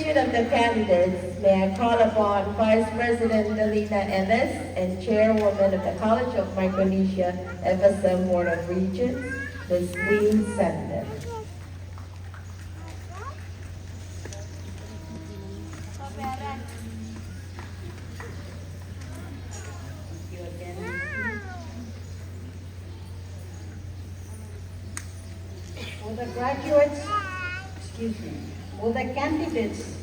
introduction of the candidates, may I call upon Vice President Delina Ennis and Chairwoman of the College of Micronesia FSM Board of Regents, Ms. Lee Sender. Will the graduates, will the candidates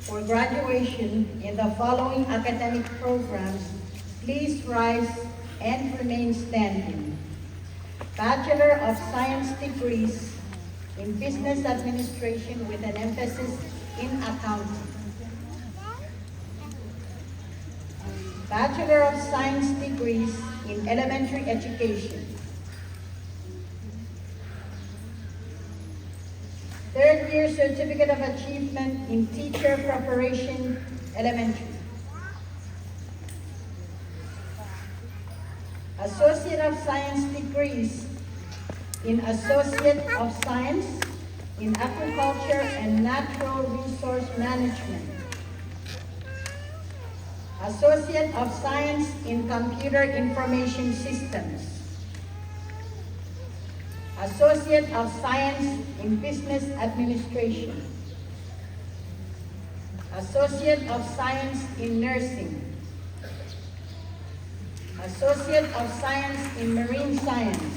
for graduation in the following academic programs please rise and remain standing? Bachelor of Science degrees in Business Administration with an emphasis in accounting. Bachelor of Science degrees in Elementary Education. Third-year Certificate of Achievement in Teacher Preparation Elementary. Associate of Science degrees in Associate of Science in Agriculture and Natural Resource Management. Associate of Science in Computer Information Systems. Associate of Science in Business Administration. Associate of Science in Nursing. Associate of Science in Marine Science.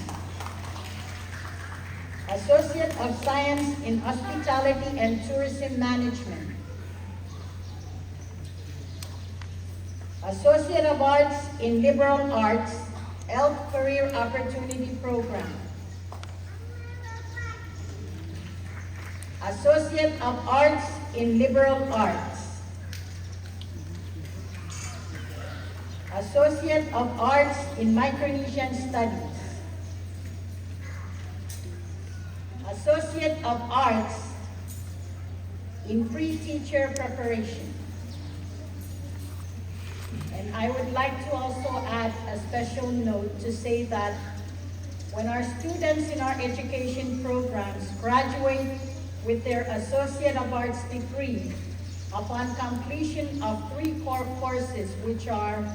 Associate of Science in Hospitality and Tourism Management. Associate of Arts in Liberal Arts, Health Career Opportunity Program. Associate of Arts in Liberal Arts. Associate of Arts in Micronesian Studies. Associate of Arts in Pre-Teacher Preparation. And I would like to also add a special note to say that when our students in our education programs graduate with their Associate of Arts degree, upon completion of 3 core courses, which are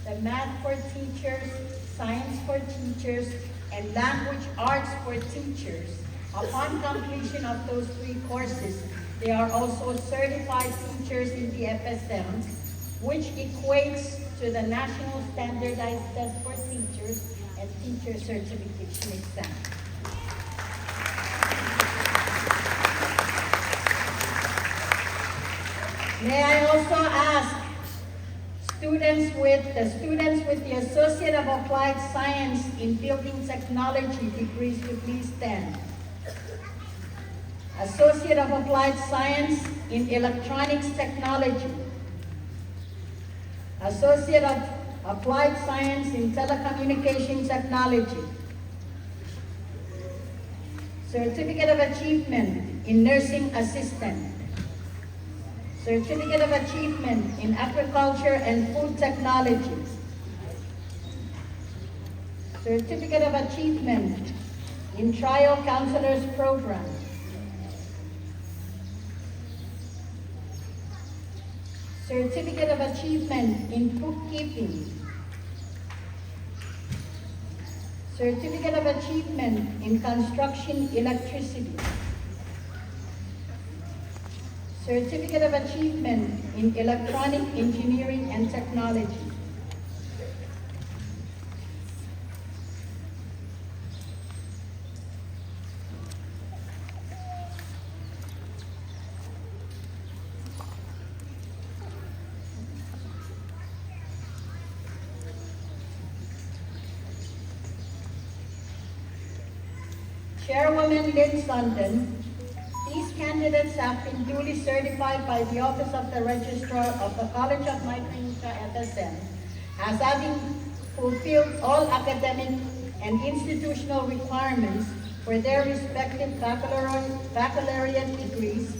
the Math for Teachers, Science for Teachers, and Language Arts for Teachers, upon completion of those 3 courses, they are also certified teachers in the FSM, which equates to the National Standardized Test for Teachers and Teacher Certification Exam. May I also ask students with the Associate of Applied Science in Building Technology degrees to please stand. Associate of Applied Science in Electronics Technology. Associate of Applied Science in Telecommunication Technology. Certificate of Achievement in Nursing Assistant. Certificate of Achievement in Agriculture and Food Technology. Certificate of Achievement in Trial Counselors Program. Certificate of Achievement in Bookkeeping. Certificate of Achievement in Construction Electricity. Certificate of Achievement in Electronic Engineering and Technology. Chairwoman Lynn Sundin, these candidates have been duly certified by the Office of the Registrar of the College of Micronesia FSM as having fulfilled all academic and institutional requirements for their respective baccalaureate degrees,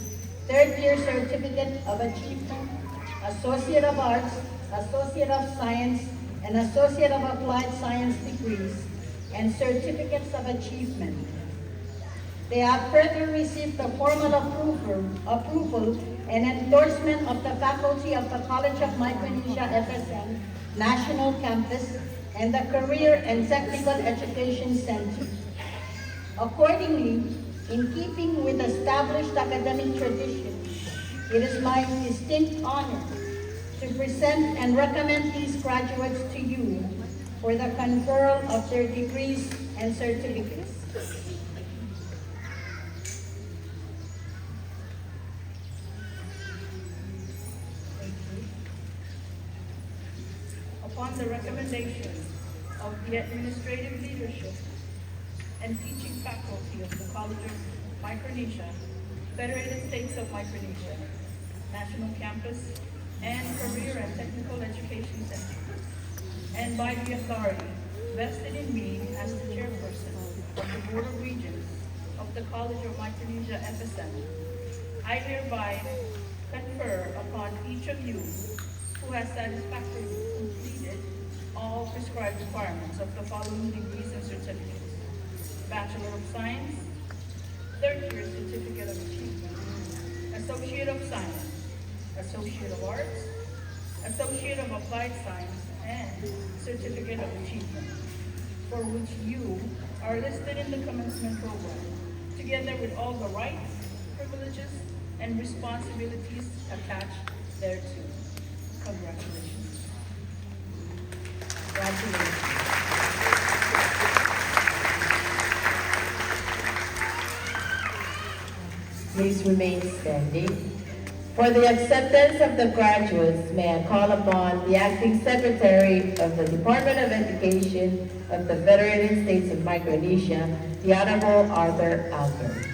third-year Certificate of Achievement, Associate of Arts, Associate of Science, and Associate of Applied Science degrees, and Certificates of Achievement. They have further received the formal approval and endorsement of the faculty of the College of Micronesia FSM National Campus and the Career and Technical Education Center. Accordingly, in keeping with established academic tradition, it is my distinct honor to present and recommend these graduates to you for the conferral of their degrees and certificates. Upon the recommendation of the administrative leadership and teaching faculty of the College of Micronesia, Federated States of Micronesia, National Campus, and Career and Technical Education Center, and by the authority vested in me as the chairperson of the Board of Regents of the College of Micronesia FSM, I hereby confer upon each of you who has satisfactorily completed all prescribed requirements of the following degrees and certificates: Bachelor of Science, third-year Certificate of Achievement, Associate of Science, Associate of Arts, Associate of Applied Science, and Certificate of Achievement, for which you are listed in the commencement program, together with all the rights, privileges, and responsibilities attached thereto. Congratulations. Congratulations. Please remain standing. For the acceptance of the graduates, may I call upon the Acting Secretary of the Department of Education of the Federated States of Micronesia, the Honorable Arthur Alger.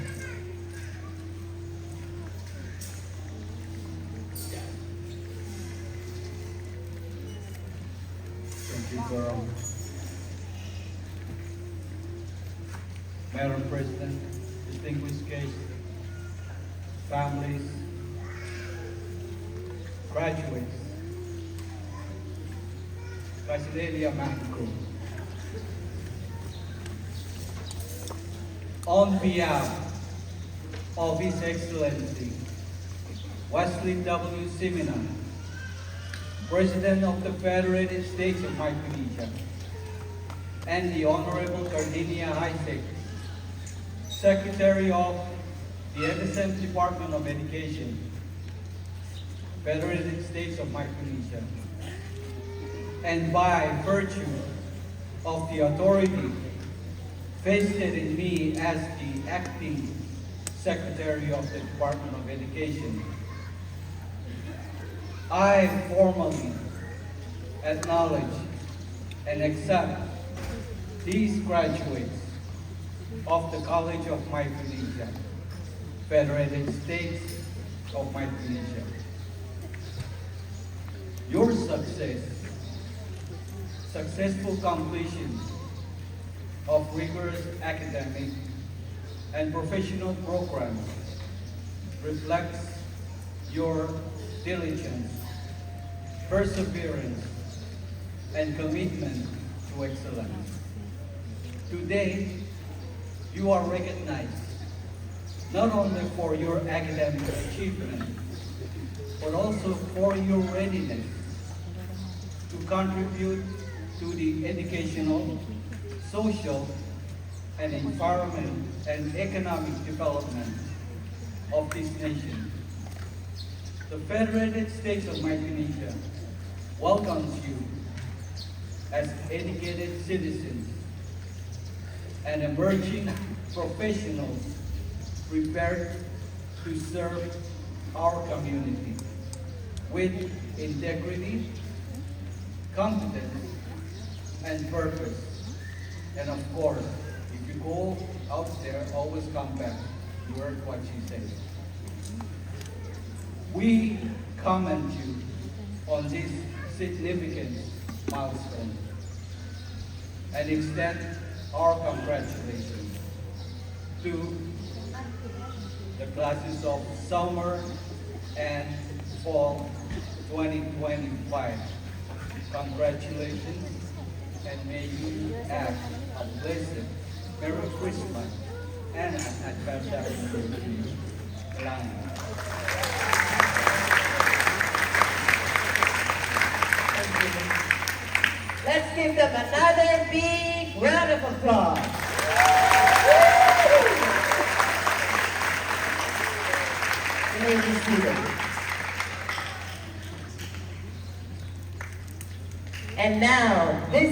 Thank you, Carl. Madam President, distinguished guests, families, graduates, Basileia Mexico. On behalf of His Excellency Wesley W. Simina, President of the Federated States of Micronesia, and the Honorable Cardinia Isaac, Secretary of the FSM Department of Education, Federated States of Micronesia, and by virtue of the authority vested in me as the Acting Secretary of the Department of Education, I formally acknowledge and accept these graduates of the College of Micronesia, Federated States of Micronesia. Your successful completion of rigorous academic and professional programs reflects your diligence, perseverance, and commitment to excellence. Today, you are recognized not only for your academic achievement, but also for your readiness to contribute to the educational, social, and environment and economic development of this nation. The Federated States of Micronesia welcomes you as educated citizens and emerging professionals prepared to serve our community with integrity, competence, and purpose. And of course, if you go out there, always come back. You heard what she said. We commend you on this significant milestone and extend our congratulations to the classes of summer and fall 2025. Congratulations, and may you have a blessed Merry Christmas and especially Alana. Let's give them another big round of applause. You may be seated. And now, this